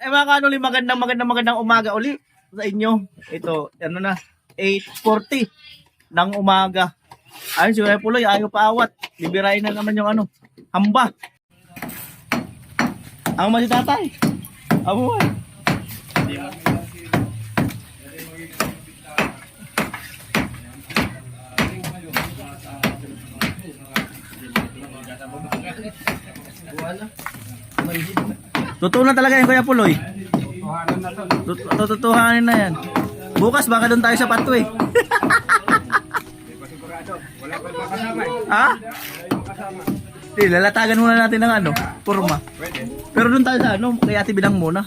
mga kanuli, magandang umaga uli sa inyo. Ito, ano na, 8:40 ng umaga. Ayun, si Kuya Puloy, ayaw paawat. Bibirain na naman yung ano, hamba. Ang si tatay. Amo ay. Totoo na talaga yan, Kuya Puloy. Tutuhanin na yan. Bukas baka doon tayo sa Patwe. Ha? Lalatagan muna natin ng ano, kurma. Pero doon tayo sa ano, kay Ate Binang muna.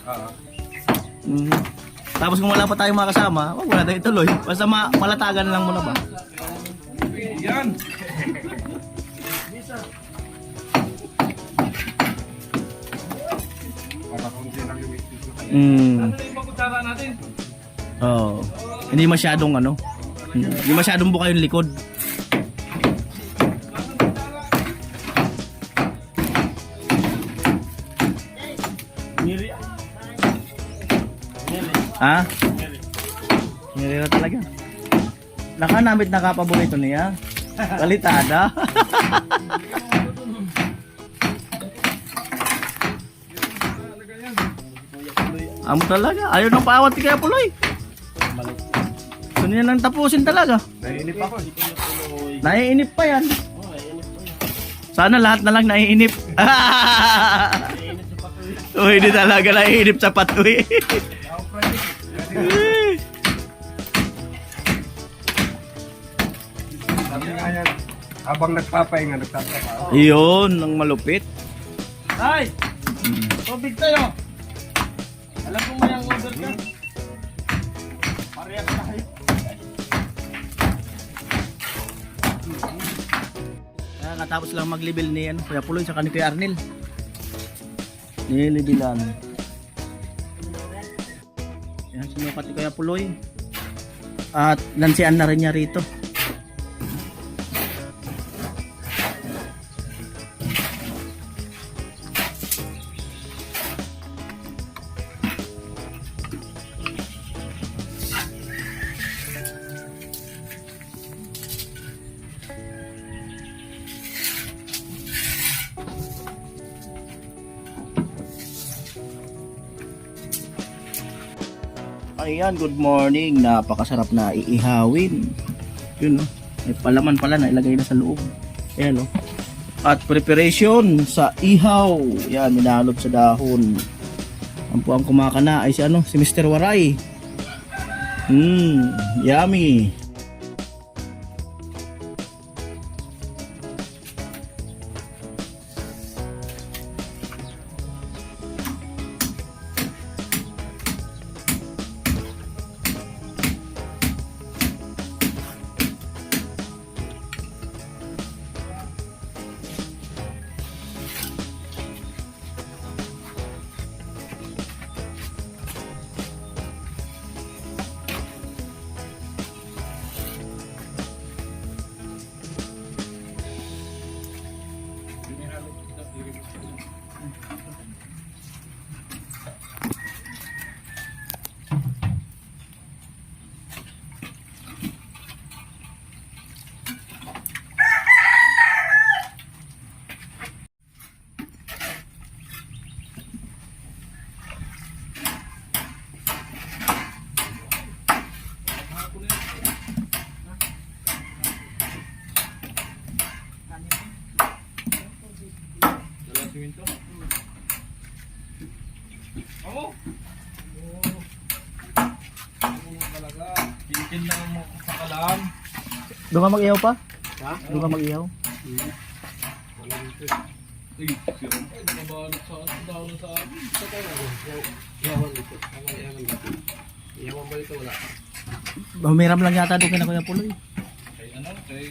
Tapos kung wala pa tayong makasama, wala tayong tuloy. Basta malatagan lang muna ba? Yan. Ano yung pagkutara natin? Oh, hindi masyadong ano. Hindi masyadong buka yung likod. Ha? Nirira talaga. Nakanamit na kapaborito niya. Kalitada. Amo talaga. Ayaw nang paawat ni Kuya Puloy. Gusto niya nang tapusin talaga. Naiinip ako. Naiinip pa yan. Sana lahat na lang naiinip. Oh, hindi talaga naiinip sa Patwe. Habang nagpapahinga, nagtatapa. Iyon, ang malupit. Ay! Tubig tayo! Alam ko may ang order ka? Parehas tayo. Katapos lang mag-level ni ano, Kuya Puloy sa Kuya Arnel. Nilibilan. Yan, sinukat ni Kuya Puloy. At lansian na rin niya rito. Ayan, good morning. Napakasarap na iihawin. Yun, no? May palaman pala na ilagay na sa loob. Ayan, no? At preparation sa ihaw. Yan, minalot sa dahon. Ang po ang kumakana ay si ano, si Mr. Waray. Yummy. Tintin lang mo sa kalam. Doon ka mag-ihaw pa? Ha? Doon ka mag-ihaw? Ay, siram. Ay, nakabalot sa daw sa amin. Sa tayo. Iyawan dito. Iyawan ba dito? Wala. Humiram lang yata doon kina Kuya Puloy. Kay ano? Kay...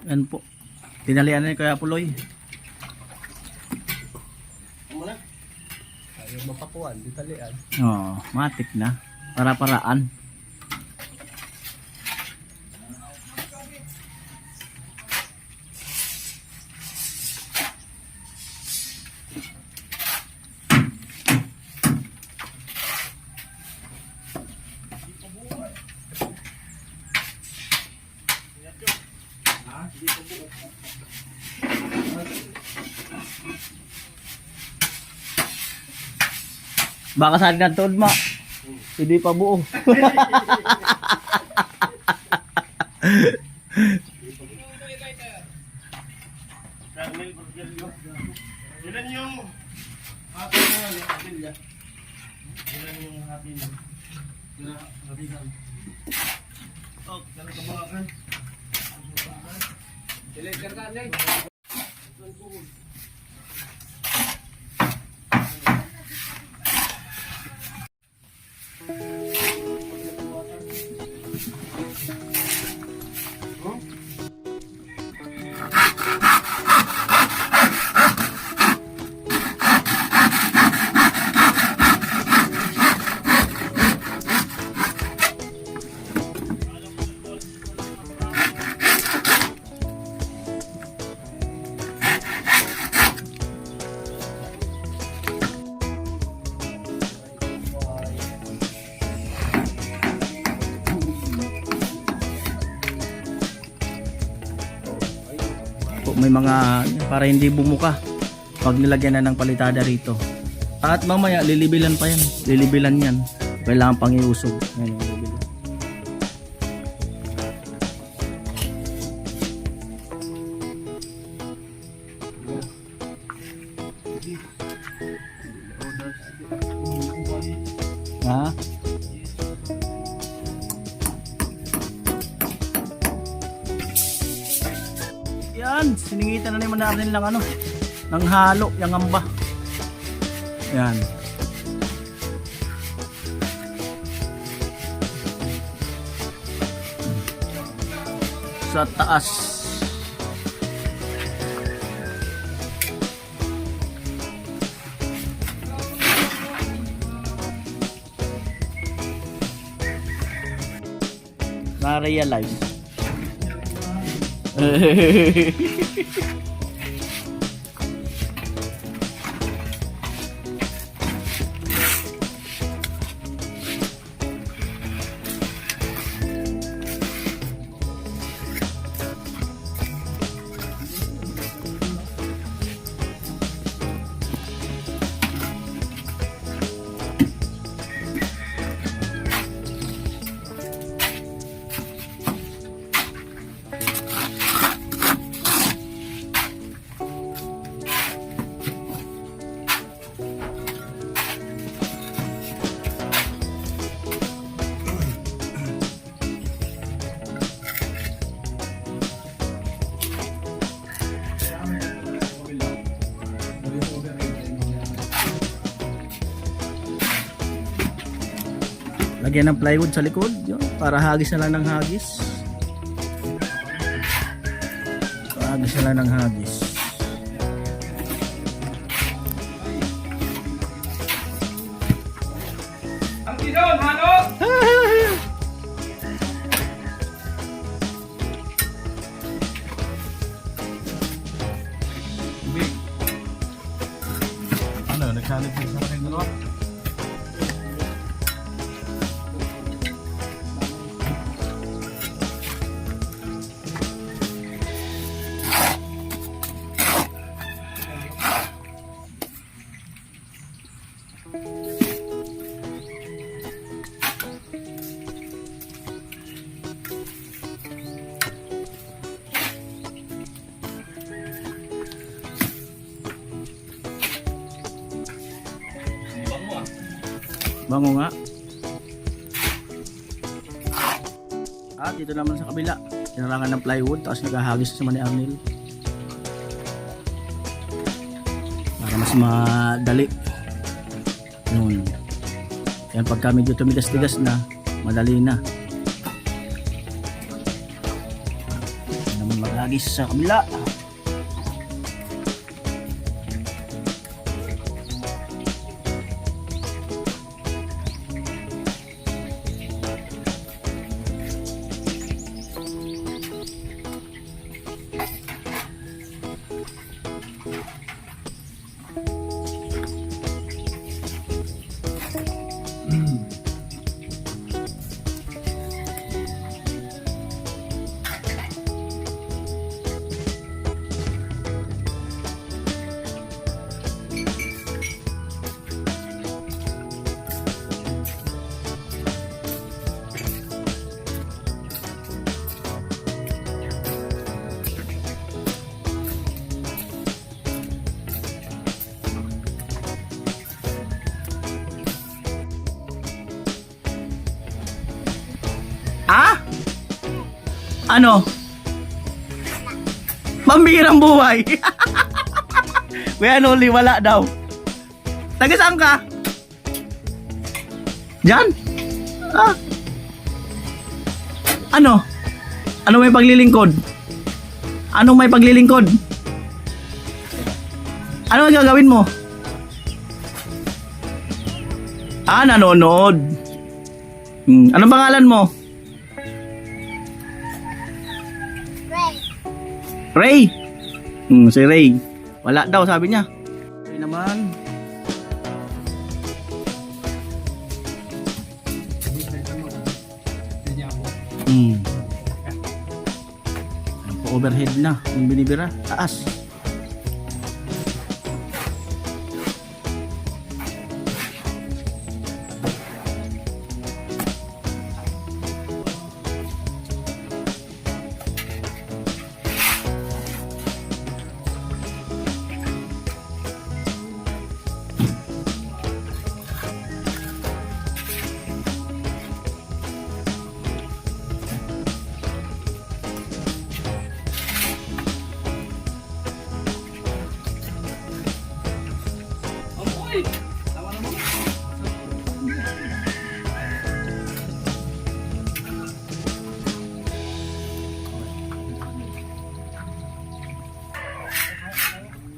Yan po. Tinalian na ni Kuya Puloy. Muna. Ayaw mapakuan, di talian. Oh, matik na. Para-paraan. Baka sali ng tuod ma. Hindi pa buo. Ilan yung hati na ni Abilya? Ilan yung hati na? Nabigan. Oh, ganun kabangakan. Dili, kargaan eh. May mga para hindi bumuka pag nilagyan na ng palitada rito. At mamaya lilibilan pa yan. Lilibilan yan. Kailangan pang iusog. Ayan, lilibilan. Ha? Yan, siningitan na naman natin lang ano, ng halo, yung amba. Yan. Sa taas. Na-realize. Lagyan ng plywood sa likod, yun, para hagis na lang ng hagis. Hagis na lang ng hagis. Ang tidon, halo! Ano, nagsalit sa akin dalawa? Bango nga. At dito naman sa kabila, tinarangan ng plywood, tapos naghahagis sa ni Arnel. Para mas madali. Yun. Kaya pagka medyo tumigas-tigas na, madali na. Yan naman maghagis sa kabila. Ah? Ano? Pambihirang buhay. Kuya Noli, wala daw. Taga saan ka? Diyan? Ah? Ano? Ano may paglilingkod? Ano may paglilingkod? Ano ang gagawin mo? Ah, nanonood. Anong pangalan mo? Ray. Si Ray. Wala daw sabi niya. Ray naman. Overhead na yung binibira. Taas.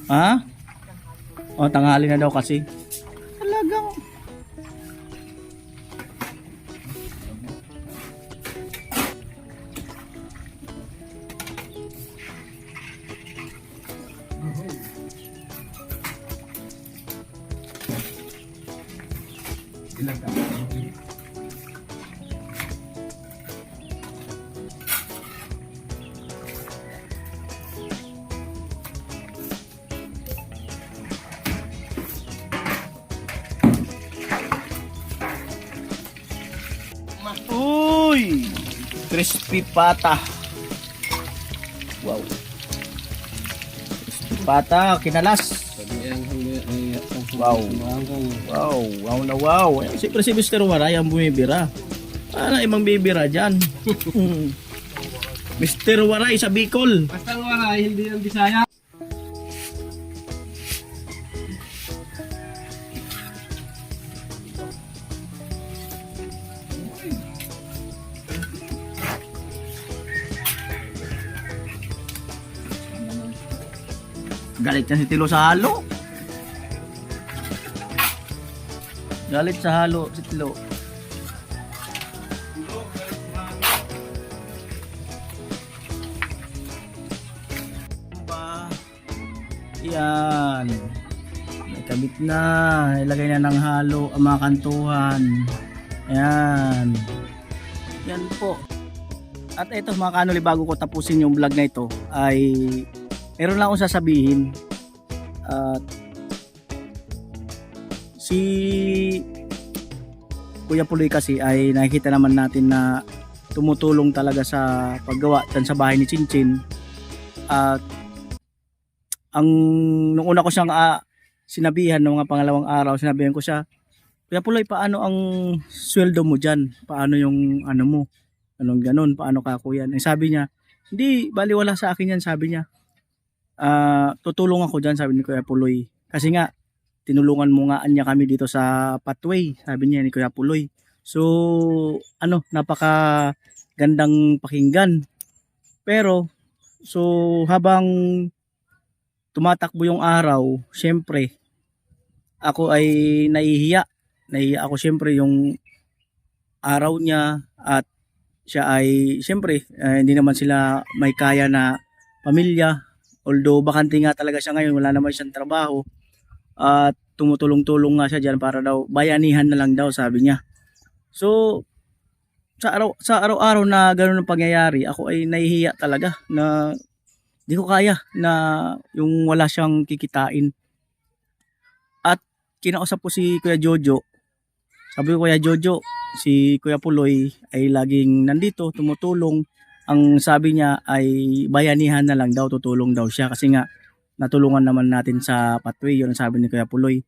Ha? O, tanghali na daw kasi. Talagang. Ilang ka? Uy! Crispy pata. Wow. Crispy pata, kinalas. Wow. Wow, wow na wow. Siyempre si Mr. Waray ang bumibira. Para ibang bibira dyan. Mr. Waray sa Bicol. Basta nga, hindi ang Bisaya. Galit na si Tilo sa halo. Galit sa halo si Tilo. Yan. May kabit na. Ilagay na ng halo ang mga kantuhan. Yan. Yan po. At ito mga kanoli, bago ko tapusin yung vlog na ito ay meron lang akong sasabihin. At Si Kuya Puloy kasi ay nakikita naman natin na tumutulong talaga sa paggawa dyan sa bahay ni Chinchin. At ang nung una ko siyang sinabihan nung mga pangalawang araw, sinabihan ko siya, Kuya Puloy, paano ang sweldo mo dyan? Paano yung ano mo? Anong ganun? Paano ka kuya? Eh, sabi niya, hindi, baliwala sa akin yan, sabi niya. Tutulong ako dyan, sabi ni Kuya Puloy. Kasi nga, tinulungan mo nga niya kami dito sa pathway, sabi niya ni Kuya Puloy. So, ano, napaka gandang pakinggan. Pero, so habang tumatakbo yung araw, syempre, ako ay nahihiya. Nahihiya ako syempre yung araw niya at siya ay syempre hindi naman sila may kaya na pamilya. Although bakante nga talaga siya ngayon, wala naman siyang trabaho. At tumutulong-tulong nga siya diyan para daw bayanihan na lang daw, sabi niya. So sa araw-araw na ganoon ang pangyayari, ako ay nahihiya talaga na di ko kaya na yung wala siyang kikitain. At kinausap ko si Kuya Jojo. Sabi ko, Kuya Jojo, si Kuya Puloy ay laging nandito, tumutulong. Ang sabi niya ay bayanihan na lang daw, tutulong daw siya kasi nga natulungan naman natin sa pathway, yun ang sabi ni Kuya Puloy.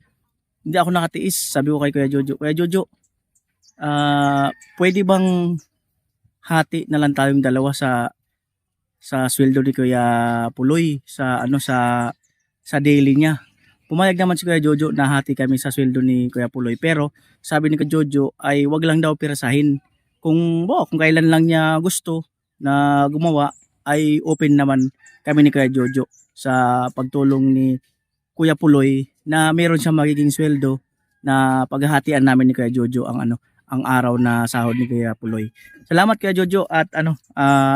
Hindi ako nakatiis, sabi ko kay Kuya Jojo, Kuya Jojo, pwede bang hati na lang tayong dalawa sa sweldo ni Kuya Puloy sa daily niya. Pumayag naman si Kuya Jojo na hati kami sa sweldo ni Kuya Puloy, pero sabi ni Kuya Jojo ay wag lang daw pirasahin. Kung kailan lang niya gusto na gumawa ay open naman kami ni Kuya Jojo sa pagtulong ni Kuya Puloy na meron siyang magiging sweldo na paghahatian namin ni Kuya Jojo ang araw na sahod ni Kuya Puloy. Salamat Kuya Jojo at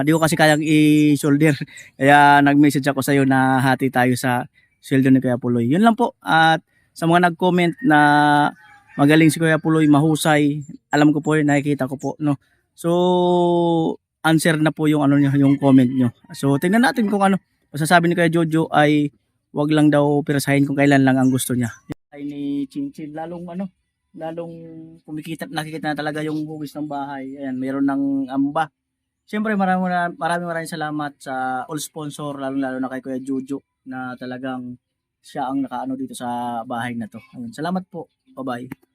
di ko kasi kayang i-shoulder kaya nag-message ako sa iyo na hati tayo sa sweldo ni Kuya Puloy. Yun lang po. At sa mga nag-comment na magaling si Kuya Puloy, mahusay, alam ko po yun, nakikita ko po, no. So answer na po yung yung comment nyo. So tingnan natin kung masasabi ni Kuya Jojo ay wag lang daw pirasahin kung kailan lang ang gusto niya. Ay ni Chinchin lalong nakikita na talaga yung hugis ng bahay. Ayan, mayroon ng amba. Siyempre maraming salamat sa all sponsor, lalo na kay Kuya Jojo na talagang siya ang nakaano dito sa bahay na to. Ayun, salamat po. Bye-bye.